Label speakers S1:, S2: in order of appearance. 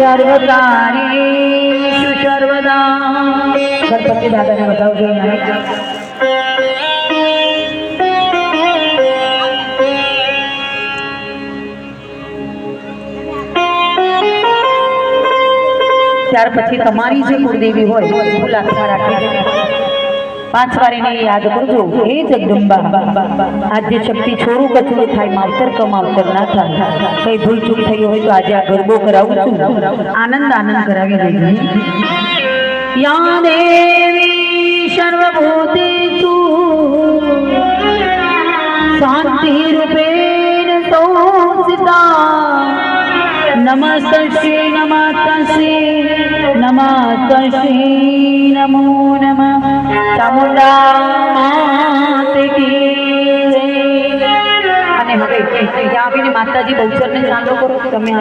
S1: સર્વકાર્યેષુ સર્વદા ગણપતિ દાદાને બતાવજો ત્યાર પછી તમારી જે કુળદેવી હોય ફૂલ હાથમાં રાખી 5 વાર એને યાદ કરજો હે જગદંબા આજે શક્તિ છોરું કચરું થાય માવતર કમાવતર ના થાય કઈ ભૂલ ચૂક થઈ હોય તો આજે આ ગરબો કરાવું છું આનંદ કરાવી દેજો યા દેવી સર્વભૂતેષુ શાંતિ રૂપેણ સંસ્થિતા નમસ્તે નમો નમઃ ચામુંડા માત કી જય। અને હવે ત્યાં આવીને માતાજી બહુચરને ચાંદલો કરો તમે